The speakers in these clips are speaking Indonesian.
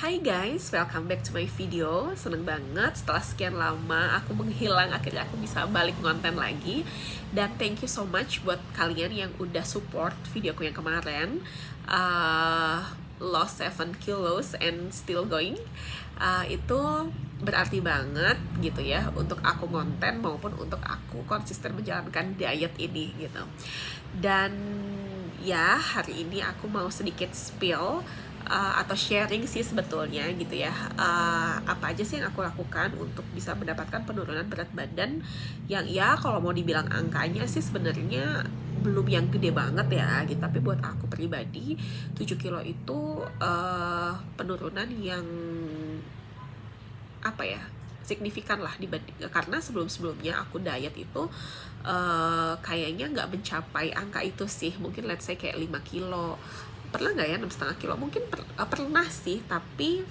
Hai guys, welcome back to my video. Seneng banget setelah sekian lama aku menghilang, akhirnya aku bisa balik konten lagi. Dan thank you so much buat kalian yang udah support videoku yang kemarin, lost 7 kilos and still going. Itu berarti banget gitu ya untuk aku konten maupun untuk aku konsisten menjalankan diet ini gitu. Dan ya hari ini aku mau sedikit spill atau sharing sih sebetulnya gitu ya, apa aja sih yang aku lakukan untuk bisa mendapatkan penurunan berat badan yang ya kalau mau dibilang angkanya sih sebenarnya belum yang gede banget ya gitu, tapi buat aku pribadi 7 kilo itu penurunan yang apa ya, signifikan lah dibanding, karena sebelumnya aku diet itu kayaknya nggak mencapai angka itu sih. Mungkin let's say kayak 5 kilo, pernah nggak ya 6,5 kilo, mungkin pernah sih, tapi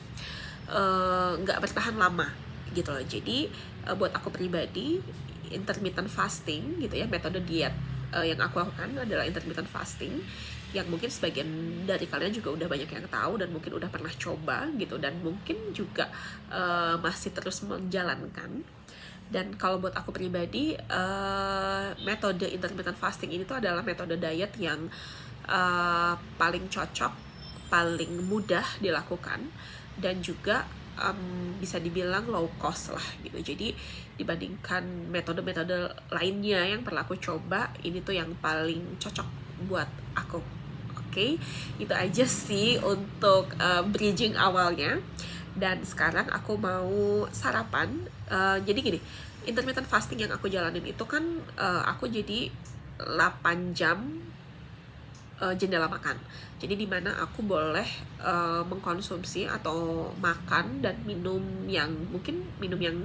nggak bertahan lama gitu loh. Jadi buat aku pribadi intermittent fasting gitu ya, metode diet yang aku lakukan adalah intermittent fasting, yang mungkin sebagian dari kalian juga udah banyak yang tahu dan mungkin udah pernah coba gitu, dan mungkin juga masih terus menjalankan. Dan kalau buat aku pribadi, metode intermittent fasting ini tuh adalah metode diet yang paling cocok, paling mudah dilakukan, dan juga bisa dibilang low cost lah gitu. Jadi dibandingkan metode-metode lainnya yang pernah aku coba, ini tuh yang paling cocok buat aku. Oke, itu aja sih untuk bridging awalnya. Dan sekarang aku mau sarapan. Jadi gini, intermittent fasting yang aku jalanin itu kan aku jadi 8 jam jendela makan. Jadi dimana aku boleh mengkonsumsi atau makan dan minum yang mungkin minum yang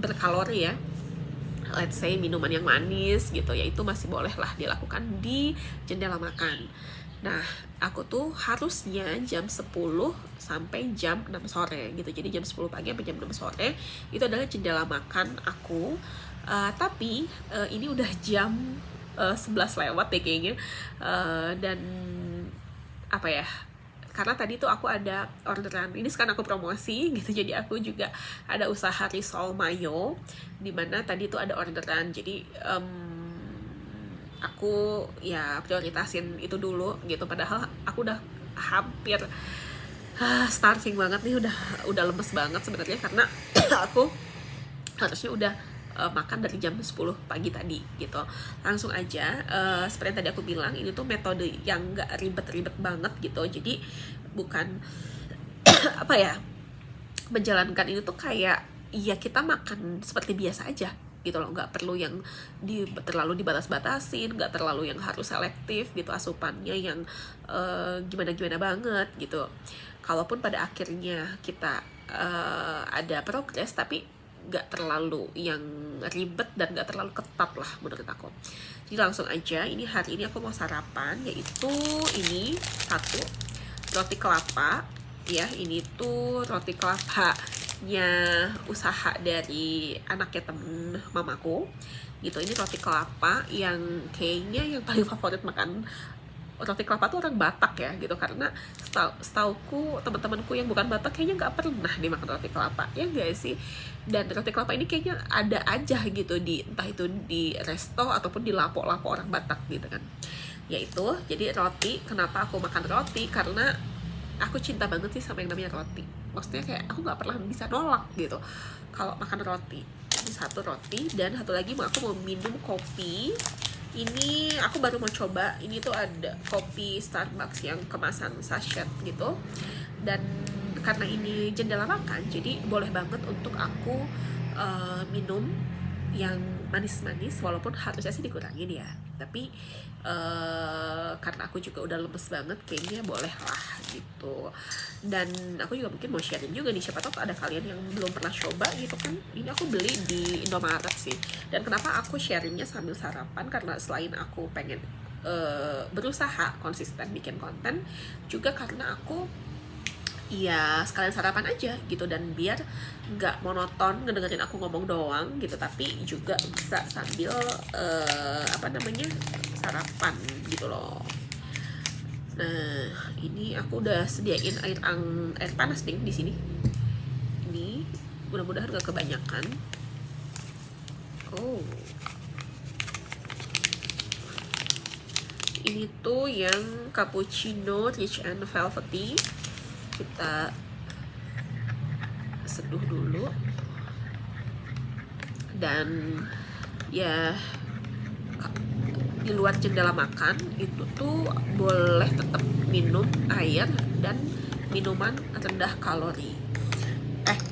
berkalori ya, let's say minuman yang manis gitu ya, itu masih boleh lah dilakukan di jendela makan. Nah, aku tuh harusnya jam 10 sampai jam 6 sore gitu. Jadi jam 10 pagi sampai jam 6 sore itu adalah jendela makan aku. Tapi ini udah jam 11 lewat deh kayaknya. Dan apa ya, karena tadi tuh aku ada orderan, ini sekarang aku promosi gitu, jadi aku juga ada usaha risol mayo, dimana tadi tuh ada orderan. Jadi aku ya prioritasin itu dulu gitu, padahal aku udah hampir starving banget nih, udah lemes banget sebenarnya, karena aku harusnya udah makan dari jam 10 pagi tadi gitu. Langsung aja, seperti yang tadi aku bilang, ini tuh metode yang gak ribet-ribet banget gitu. Jadi bukan apa ya, menjalankan ini tuh kayak ya kita makan seperti biasa aja gitu loh, nggak perlu yang terlalu dibatas-batasin, nggak terlalu yang harus selektif gitu asupannya, yang gimana-gimana banget gitu. Kalaupun pada akhirnya kita ada progres, tapi nggak terlalu yang ribet dan nggak terlalu ketat lah menurut aku. Jadi langsung aja, ini hari ini aku mau sarapan, yaitu ini satu roti kelapa ya. Ini tuh roti kelapanya usaha dari anaknya temen mamaku gitu. Ini roti kelapa yang kayaknya yang paling favorit makan roti kelapa tuh orang Batak ya gitu, karena setauku teman-temanku yang bukan Batak kayaknya nggak pernah dimakan roti kelapa, ya nggak sih. Dan roti kelapa ini kayaknya ada aja gitu di, entah itu di resto ataupun di lapo-lapo orang Batak gitu kan. Yaitu jadi roti, kenapa aku makan roti, karena aku cinta banget sih sama yang namanya roti. Maksudnya kayak aku nggak pernah bisa nolak gitu kalau makan roti. Ini satu roti, dan satu lagi aku mau minum kopi. Ini aku baru mau coba, ini tuh ada kopi Starbucks yang kemasan sachet gitu. Dan karena ini jendela makan, jadi boleh banget untuk aku minum yang manis-manis, walaupun harusnya sih dikurangin ya, tapi karena aku juga udah lemes banget, kayaknya boleh lah gitu. Dan aku juga mungkin mau sharing juga nih, siapa tahu ada kalian yang belum pernah coba gitu kan. Ini aku beli di Indomaret sih. Dan kenapa aku sharingnya sambil sarapan, karena selain aku pengen berusaha konsisten bikin konten, juga karena aku ya sekalian sarapan aja gitu, dan biar nggak monoton ngedengerin aku ngomong doang gitu, tapi juga bisa sambil apa namanya, sarapan gitu loh. Nah, ini aku udah sediain air panas nih di sini. Ini mudah-mudahan gak kebanyakan. Oh, ini tuh yang cappuccino rich and velvety. Kita seduh dulu. Dan ya di luar jendela makan itu tuh boleh tetap minum air dan minuman rendah kalori.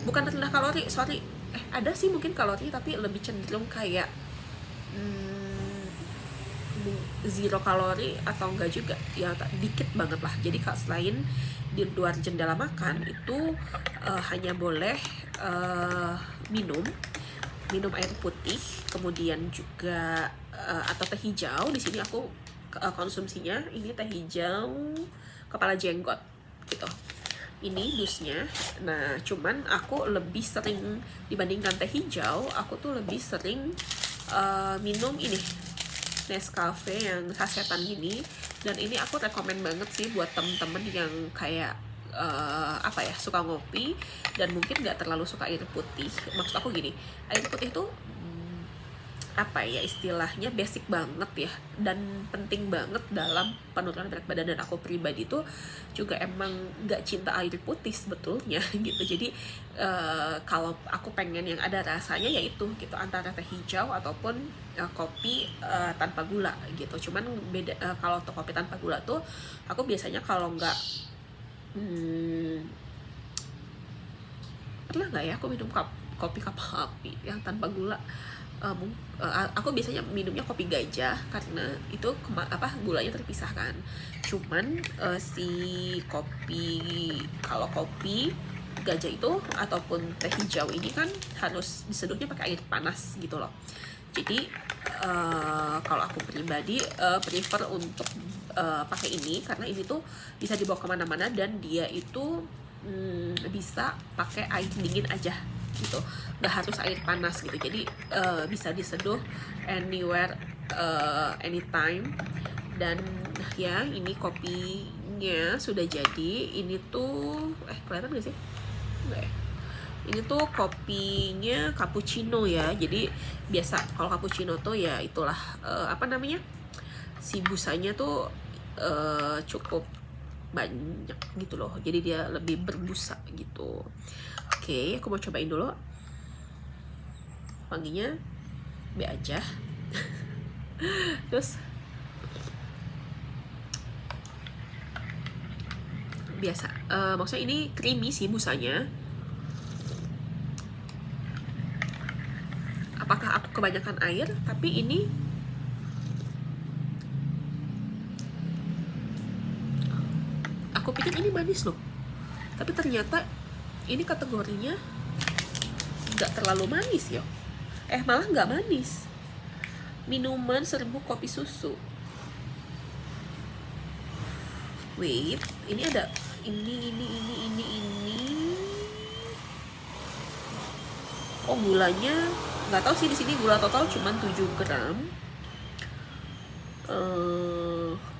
Bukan rendah kalori, sorry. Ada sih mungkin kalori, tapi lebih cenderung kayak zero kalori atau enggak juga, ya dikit banget lah. Jadi selain di luar jendela makan itu hanya boleh minum air putih, kemudian juga atau teh hijau. Di sini aku konsumsinya ini teh hijau kepala jenggot gitu. Ini dusnya. Nah, cuman aku lebih sering dibandingkan teh hijau, aku tuh lebih sering minum ini Nescafe yang sasetan gini. Dan ini aku rekomen banget sih buat temen-temen yang kayak suka ngopi dan mungkin nggak terlalu suka air putih. Maksud aku gini, air putih tuh istilahnya basic banget ya, dan penting banget dalam penurunan berat badan. Dan aku pribadi tuh juga emang nggak cinta air putih sebetulnya gitu. Jadi kalau aku pengen yang ada rasanya, yaitu gitu, antara teh hijau ataupun kopi tanpa gula gitu. Cuman beda, kalau untuk kopi tanpa gula tuh aku biasanya kalau nggak pernah nggak ya aku minum kopi kapal api yang tanpa gula. Aku biasanya minumnya kopi gajah karena itu gulanya terpisah kan. Cuman kalau kopi gajah itu ataupun teh hijau ini kan harus diseduhnya pakai air panas gitu loh. Jadi kalau aku pribadi prefer untuk pakai ini karena ini tuh bisa dibawa kemana-mana dan dia itu bisa pakai air dingin aja gitu, nggak harus air panas gitu. Jadi bisa diseduh anywhere, anytime. Dan ya, ini kopinya sudah jadi. Ini tuh kelihatan gak sih? Enggak ya. Ini tuh kopinya cappuccino ya. Jadi biasa kalau cappuccino tuh ya itulah si busanya tuh cukup banyak gitu loh. Jadi dia lebih berbusa gitu. Oke, aku mau cobain dulu. Wanginya B aja. Terus biasa, maksudnya ini creamy sih busanya. Apakah aku kebanyakan air? Tapi ini aku pikir ini manis loh, tapi ternyata ini kategorinya nggak terlalu manis ya. Malah nggak manis. Minuman serbuk kopi susu. Wait, ini ada ini. Oh, gulanya nggak tahu sih, di sini gula total cuma 7 gram.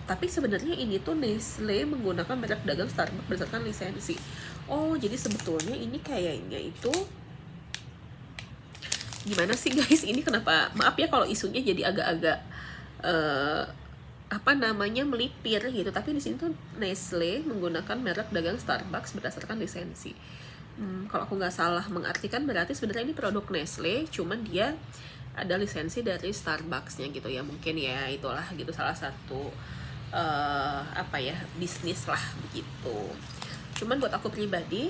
Tapi sebenarnya ini tuh Nestle menggunakan merek dagang Starbucks berdasarkan lisensi. Oh, jadi sebetulnya ini kayaknya itu gimana sih guys? Ini kenapa? Maaf ya kalau isunya jadi agak-agak melipir gitu. Tapi di sini tuh Nestle menggunakan merek dagang Starbucks berdasarkan lisensi. Kalau aku nggak salah mengartikan, berarti sebenarnya ini produk Nestle, cuman dia ada lisensi dari Starbucksnya gitu ya. Mungkin ya itulah gitu, salah satu bisnis lah begitu. Cuman buat aku pribadi,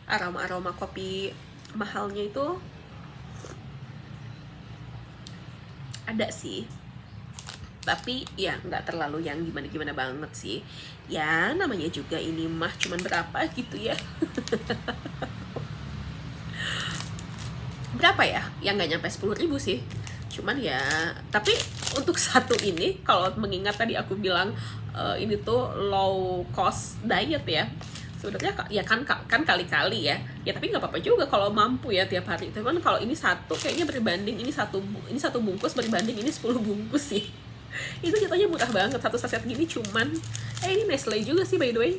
aroma kopi mahalnya itu ada sih, tapi ya nggak terlalu yang gimana banget sih. Ya namanya juga ini mah cuman berapa gitu ya. Berapa ya? Yang nggak nyampe 10.000 sih. Cuman ya, tapi untuk satu ini, kalau mengingat tadi aku bilang ini tuh low cost diet ya, sebenarnya ya kan kali-kali ya tapi nggak apa-apa juga kalau mampu ya tiap hari. Cuman kalau ini satu kayaknya berbanding ini satu bungkus berbanding ini 10 bungkus sih. Itu jatuhnya murah banget, satu saset gini cuman ini Nestle juga sih by the way.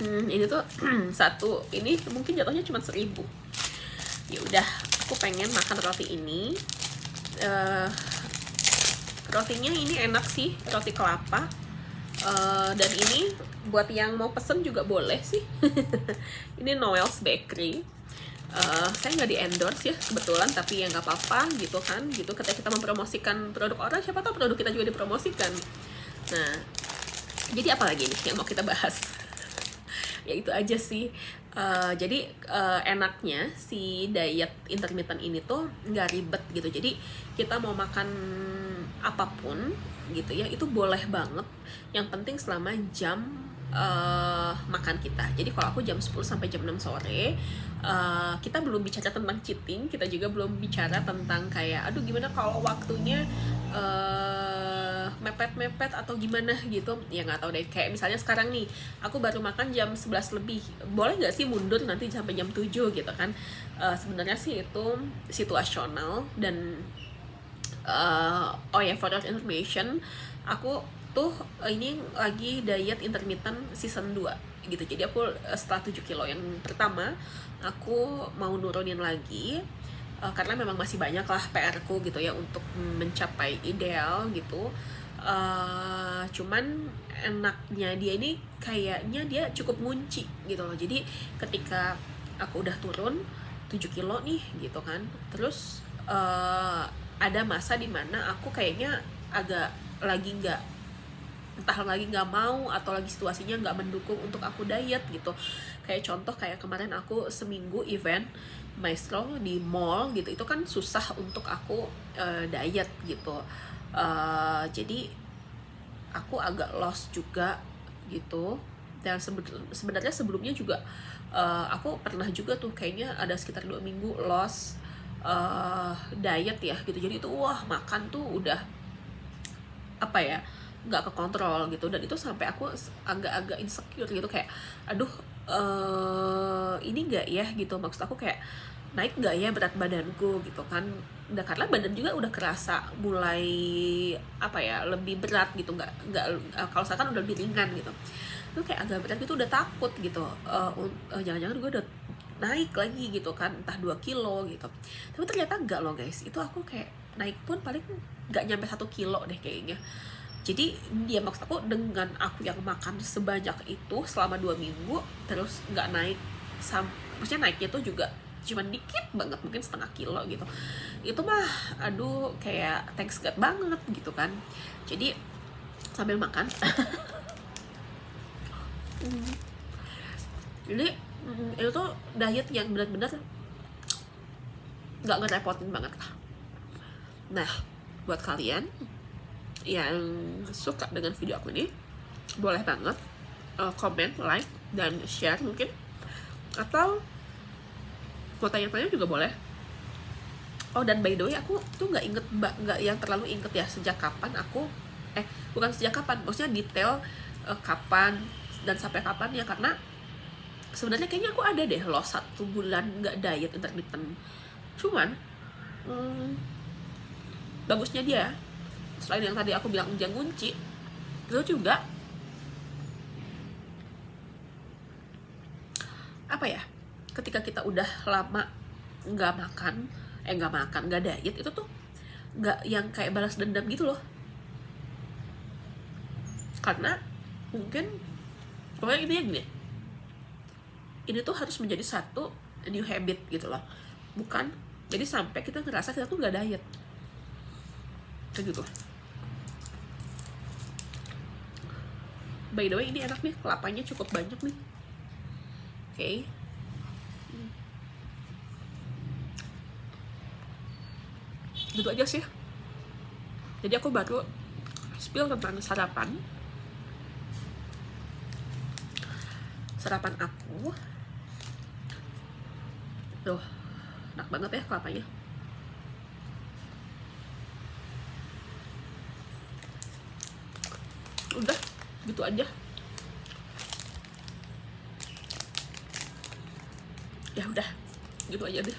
Ini tuh satu ini mungkin jatuhnya cuma 1.000. Ya udah, aku pengen makan roti ini. Rotinya ini enak sih, roti kelapa. Dan ini buat yang mau pesen juga boleh sih. Ini Noel's Bakery. Saya nggak di endorse ya kebetulan, tapi ya nggak apa-apa gitu kan, gitu ketika kita mempromosikan produk orang, siapa tahu produk kita juga dipromosikan. Nah, jadi apa lagi nih yang mau kita bahas? Ya itu aja sih. Jadi enaknya si diet intermittent ini tuh nggak ribet gitu. Jadi kita mau makan apapun gitu ya, itu boleh banget. Yang penting selama jam makan kita. Jadi kalau aku jam 10 sampai jam 6 sore, kita belum bicara tentang cheating, kita juga belum bicara tentang kayak aduh gimana kalau waktunya mepet-mepet atau gimana gitu. Ya nggak tahu deh, kayak misalnya sekarang nih aku baru makan jam 11 lebih, boleh nggak sih mundur nanti sampai jam 7 gitu kan. Sebenarnya sih itu situasional. Dan oh ya, for your information, aku tuh ini lagi diet intermittent season 2 gitu. Jadi aku setelah 7 kilo yang pertama aku mau nurunin lagi, karena memang masih banyak lah PR-ku gitu ya untuk mencapai ideal gitu. Cuman enaknya dia ini kayaknya dia cukup ngunci gitu loh. Jadi ketika aku udah turun 7 kilo nih gitu kan, terus ada masa dimana aku kayaknya agak lagi entah lagi nggak mau atau lagi situasinya nggak mendukung untuk aku diet gitu. Kayak contoh kayak kemarin aku seminggu event maestro di mall gitu, itu kan susah untuk aku diet gitu. Jadi aku agak lost juga gitu. Dan sebenarnya sebelumnya juga aku pernah juga tuh kayaknya ada sekitar 2 minggu lost diet ya gitu. Jadi itu wah, makan tuh udah apa ya, nggak kekontrol gitu. Dan itu sampai aku agak-agak insecure gitu, kayak aduh ini nggak ya gitu, maksud aku kayak naik nggak ya berat badanku gitu kan. Udah, karena badan juga udah kerasa mulai apa ya, lebih berat gitu, nggak kalau misalkan udah lebih ringan gitu, itu kayak agak berat gitu, udah takut gitu, jangan-jangan gue udah naik lagi gitu kan, entah 2 kilo gitu. Tapi ternyata enggak loh guys, itu aku kayak naik pun paling nggak nyampe 1 kilo deh kayaknya. Jadi dia maksud aku dengan aku yang makan sebanyak itu selama 2 minggu terus nggak naik, maksudnya naiknya tuh juga cuman dikit banget, mungkin setengah kilo gitu. Itu mah aduh kayak thanks God banget gitu kan. Jadi sambil makan jadi itu tuh diet yang benar-benar nggak ngerepotin banget. Nah, buat kalian yang suka dengan video aku ini, boleh banget komen, like, dan share mungkin, atau mau tanya-tanya juga boleh. Oh, dan by the way, aku tuh nggak yang terlalu inget ya sejak kapan aku bukan sejak kapan, maksudnya detail kapan dan sampai kapan ya, karena sebenarnya kayaknya aku ada deh loh 1 bulan nggak diet intermittent. Cuman bagusnya dia, selain yang tadi aku bilang jangan kunci, itu juga apa ya, ketika kita udah lama nggak diet, itu tuh nggak yang kayak balas dendam gitu loh. Karena mungkin pokoknya intinya gini, ini tuh harus menjadi satu new habit gitu loh, bukan jadi sampai kita ngerasa kita tuh nggak diet kayak gitu. By the way, ini enak nih, kelapanya cukup banyak nih. Oke. Gitu aja sih. Jadi aku baru spill tentang sarapan aku. Tuh, enak banget ya kelapanya. Udah, gitu aja. ya udah gitu aja deh.